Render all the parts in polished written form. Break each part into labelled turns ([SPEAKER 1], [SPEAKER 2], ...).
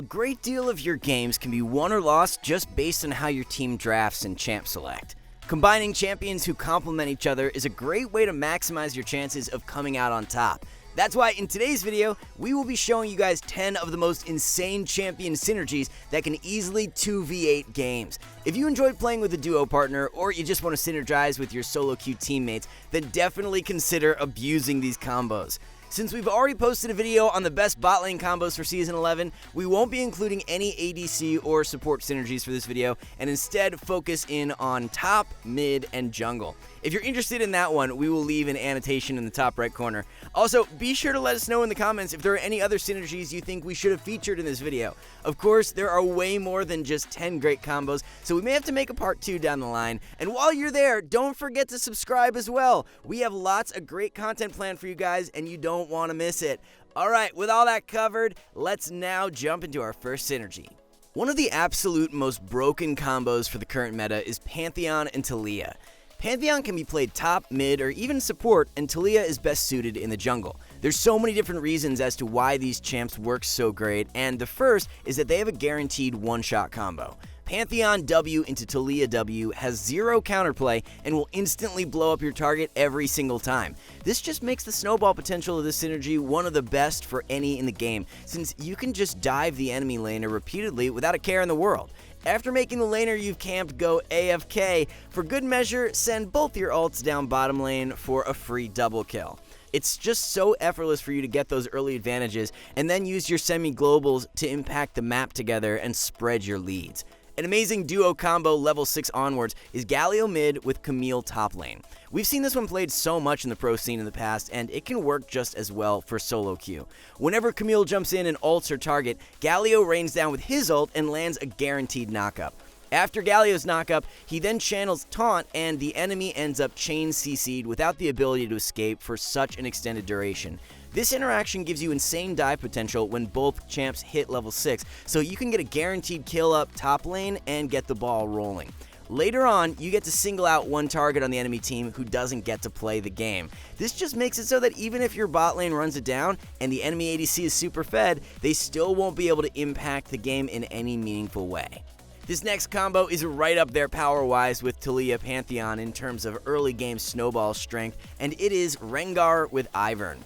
[SPEAKER 1] A great deal of your games can be won or lost just based on how your team drafts and champ select. Combining champions who complement each other is a great way to maximize your chances of coming out on top. That's why in today's video, we will be showing you guys 10 of the most insane champion synergies that can easily 2v8 games. If you enjoyed playing with a duo partner, or you just want to synergize with your solo queue teammates, then definitely consider abusing these combos. Since we've already posted a video on the best bot lane combos for Season 11, we won't be including any ADC or support synergies for this video, and instead focus in on top, mid, and jungle. If you're interested in that one, we will leave an annotation in the top right corner. Also, be sure to let us know in the comments if there are any other synergies you think we should have featured in this video. Of course, there are way more than just 10 great combos, so we may have to make a part 2 down the line. And while you're there, don't forget to subscribe as well. We have lots of great content planned for you guys, and you don't want to miss it. Alright, with all that covered, let's now jump into our first synergy. One of the absolute most broken combos for the current meta is Pantheon and Taliyah. Pantheon can be played top, mid, or even support, and Taliyah is best suited in the jungle. There's so many different reasons as to why these champs work so great, and the first is that they have a guaranteed one-shot combo. Pantheon W into Taliyah W has zero counterplay and will instantly blow up your target every single time. This just makes the snowball potential of this synergy one of the best for any in the game, since you can just dive the enemy laner repeatedly without a care in the world. After making the laner you've camped go AFK, for good measure, send both your ults down bottom lane for a free double kill. It's just so effortless for you to get those early advantages, and then use your semi-globals to impact the map together and spread your leads. An amazing duo combo level 6 onwards is Galio mid with Camille top lane. We've seen this one played so much in the pro scene in the past, and it can work just as well for solo queue. Whenever Camille jumps in and ults her target, Galio rains down with his ult and lands a guaranteed knockup. After Galio's knockup, he then channels Taunt, and the enemy ends up chain CC'd without the ability to escape for such an extended duration. This interaction gives you insane dive potential when both champs hit level 6, so you can get a guaranteed kill up top lane and get the ball rolling. Later on, you get to single out one target on the enemy team who doesn't get to play the game. This just makes it so that even if your bot lane runs it down and the enemy ADC is super fed, they still won't be able to impact the game in any meaningful way. This next combo is right up there power-wise with Taliyah Pantheon in terms of early game snowball strength, and it is Rengar with Ivern.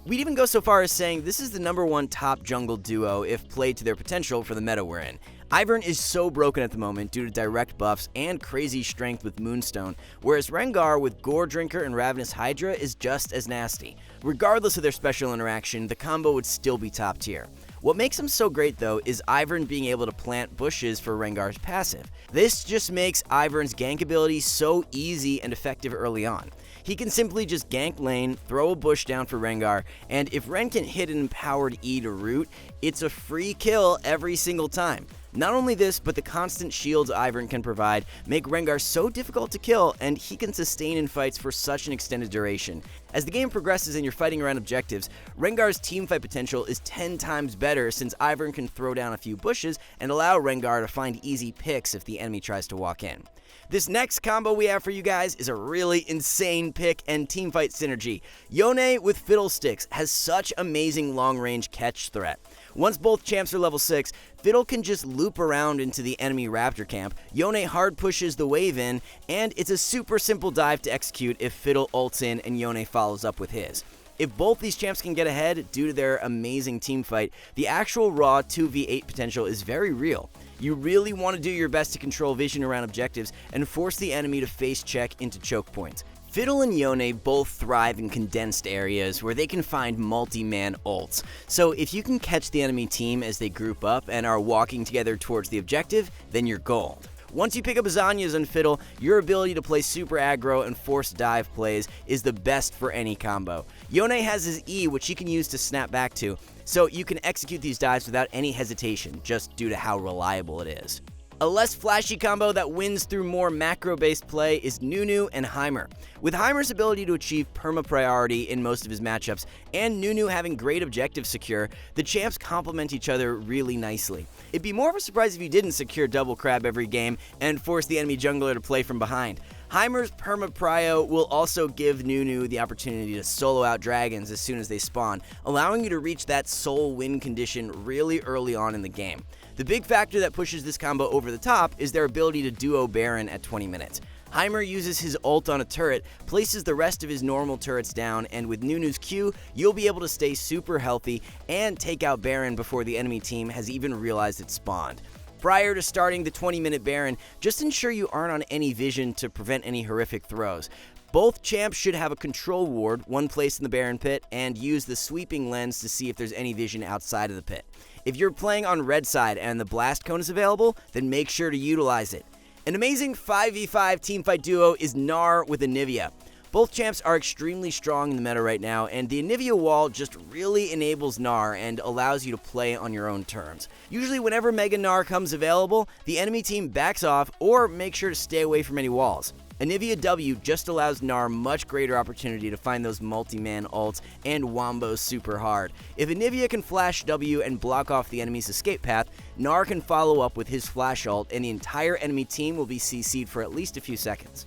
[SPEAKER 1] We'd even go so far as saying this is the #1 top jungle duo if played to their potential for the meta we're in. Ivern is so broken at the moment due to direct buffs and crazy strength with Moonstone, whereas Rengar with Gore Drinker and Ravenous Hydra is just as nasty. Regardless of their special interaction, the combo would still be top tier. What makes him so great though is Ivern being able to plant bushes for Rengar's passive. This just makes Ivern's gank ability so easy and effective early on. He can simply just gank lane, throw a bush down for Rengar, and if Ren can hit an empowered E to root, it's a free kill every single time. Not only this, but the constant shields Ivern can provide make Rengar so difficult to kill, and he can sustain in fights for such an extended duration. As the game progresses and you're fighting around objectives, Rengar's teamfight potential is 10 times better since Ivern can throw down a few bushes and allow Rengar to find easy picks if the enemy tries to walk in. This next combo we have for you guys is a really insane pick and teamfight synergy. Yone with Fiddlesticks has such amazing long-range catch threat. Once both champs are level 6, Fiddle can just loop around into the enemy raptor camp, Yone hard pushes the wave in, and it's a super simple dive to execute if Fiddle ults in and Yone follows up with his. If both these champs can get ahead due to their amazing teamfight, the actual raw 2v8 potential is very real. You really want to do your best to control vision around objectives and force the enemy to face check into choke points. Fiddle and Yone both thrive in condensed areas where they can find multi-man ults, so if you can catch the enemy team as they group up and are walking together towards the objective, then you're gold. Once you pick up Azanias and Fiddle, your ability to play super aggro and force dive plays is the best for any combo. Yone has his E, which he can use to snap back to, so you can execute these dives without any hesitation, just due to how reliable it is. A less flashy combo that wins through more macro-based play is Nunu and Heimer. With Heimer's ability to achieve perma-priority in most of his matchups, and Nunu having great objective secure, the champs complement each other really nicely. It'd be more of a surprise if you didn't secure double crab every game and force the enemy jungler to play from behind. Heimer's Perma-Prio will also give Nunu the opportunity to solo out dragons as soon as they spawn, allowing you to reach that soul win condition really early on in the game. The big factor that pushes this combo over the top is their ability to duo Baron at 20 minutes. Heimer uses his ult on a turret, places the rest of his normal turrets down, and with Nunu's Q, you'll be able to stay super healthy and take out Baron before the enemy team has even realized it spawned. Prior to starting the 20-minute Baron, just ensure you aren't on any vision to prevent any horrific throws. Both champs should have a control ward, one placed in the Baron pit, and use the sweeping lens to see if there's any vision outside of the pit. If you're playing on red side and the blast cone is available, then make sure to utilize it. An amazing 5v5 teamfight duo is Gnar with Anivia. Both champs are extremely strong in the meta right now, and the Anivia wall just really enables Gnar and allows you to play on your own terms. Usually whenever Mega Gnar comes available, the enemy team backs off or make sure to stay away from any walls. Anivia W just allows Gnar much greater opportunity to find those multi-man ults and wombos super hard. If Anivia can flash W and block off the enemy's escape path, Gnar can follow up with his flash ult and the entire enemy team will be CC'd for at least a few seconds.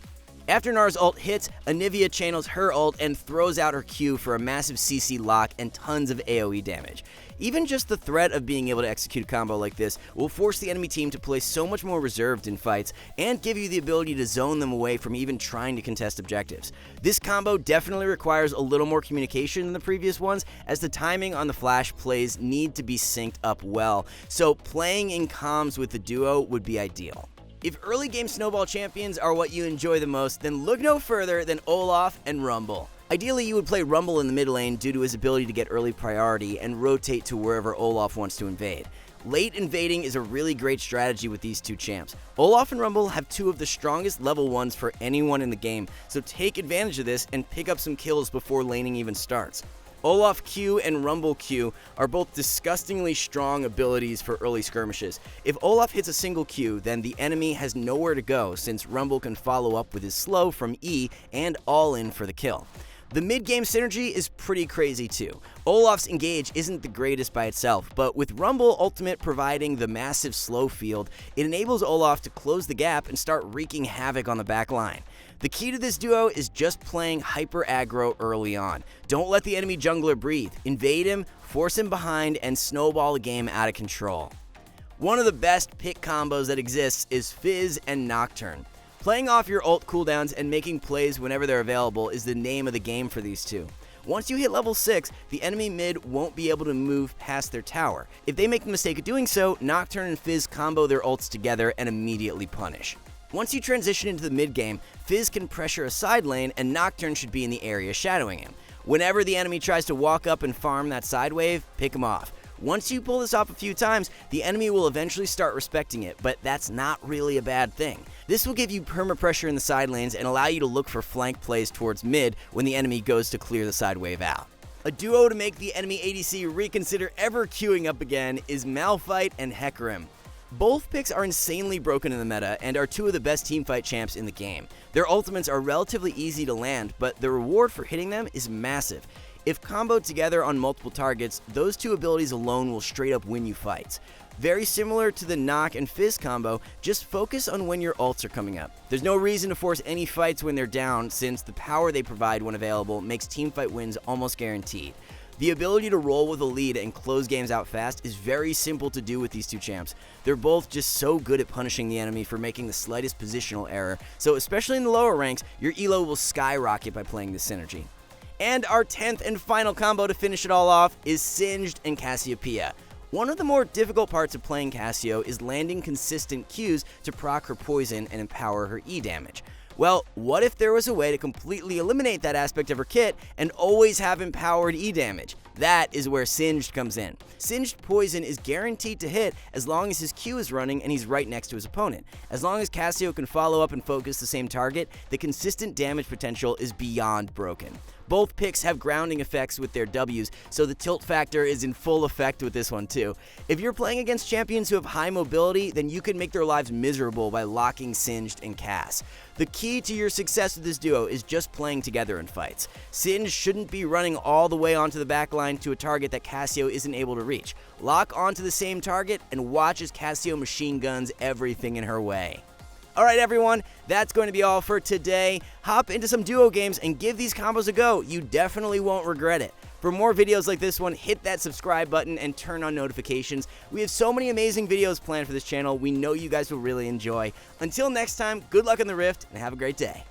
[SPEAKER 1] After Gnar's ult hits, Anivia channels her ult and throws out her Q for a massive CC lock and tons of AoE damage. Even just the threat of being able to execute a combo like this will force the enemy team to play so much more reserved in fights and give you the ability to zone them away from even trying to contest objectives. This combo definitely requires a little more communication than the previous ones, as the timing on the flash plays need to be synced up well, so playing in comms with the duo would be ideal. If early game snowball champions are what you enjoy the most, then look no further than Olaf and Rumble. Ideally, you would play Rumble in the mid lane due to his ability to get early priority and rotate to wherever Olaf wants to invade. Late invading is a really great strategy with these two champs. Olaf and Rumble have two of the strongest level 1s for anyone in the game, so take advantage of this and pick up some kills before laning even starts. Olaf Q and Rumble Q are both disgustingly strong abilities for early skirmishes. If Olaf hits a single Q, then the enemy has nowhere to go since Rumble can follow up with his slow from E and all in for the kill. The mid-game synergy is pretty crazy too. Olaf's engage isn't the greatest by itself, but with Rumble Ultimate providing the massive slow field, it enables Olaf to close the gap and start wreaking havoc on the back line. The key to this duo is just playing hyper aggro early on. Don't let the enemy jungler breathe. Invade him, force him behind, and snowball the game out of control. One of the best pick combos that exists is Fizz and Nocturne. Playing off your ult cooldowns and making plays whenever they're available is the name of the game for these two. Once you hit level 6, the enemy mid won't be able to move past their tower. If they make the mistake of doing so, Nocturne and Fizz combo their ults together and immediately punish. Once you transition into the mid game, Fizz can pressure a side lane and Nocturne should be in the area shadowing him. Whenever the enemy tries to walk up and farm that side wave, pick him off. Once you pull this off a few times, the enemy will eventually start respecting it, but that's not really a bad thing. This will give you perma pressure in the side lanes and allow you to look for flank plays towards mid when the enemy goes to clear the side wave out. A duo to make the enemy ADC reconsider ever queuing up again is Malphite and Hecarim. Both picks are insanely broken in the meta and are two of the best teamfight champs in the game. Their ultimates are relatively easy to land, but the reward for hitting them is massive. If comboed together on multiple targets, those two abilities alone will straight up win you fights. Very similar to the Nock and Fizz combo, just focus on when your ults are coming up. There's no reason to force any fights when they're down, since the power they provide when available makes teamfight wins almost guaranteed. The ability to roll with a lead and close games out fast is very simple to do with these two champs. They're both just so good at punishing the enemy for making the slightest positional error, so especially in the lower ranks, your elo will skyrocket by playing this synergy. And our 10th and final combo to finish it all off is Singed and Cassiopeia. One of the more difficult parts of playing Cassio is landing consistent Qs to proc her poison and empower her E damage. Well, what if there was a way to completely eliminate that aspect of her kit and always have empowered E damage? That is where Singed comes in. Singed poison is guaranteed to hit as long as his Q is running and he's right next to his opponent. As long as Cassio can follow up and focus the same target, the consistent damage potential is beyond broken. Both picks have grounding effects with their Ws, so the tilt factor is in full effect with this one too. If you're playing against champions who have high mobility, then you can make their lives miserable by locking Singed and Cass. The key to your success with this duo is just playing together in fights. Singed shouldn't be running all the way onto the backline to a target that Cassio isn't able to reach. Lock onto the same target and watch as Cassio machine guns everything in her way. Alright everyone, that's going to be all for today. Hop into some duo games and give these combos a go. You definitely won't regret it. For more videos like this one, hit that subscribe button and turn on notifications. We have so many amazing videos planned for this channel we know you guys will really enjoy. Until next time, good luck in the Rift and have a great day.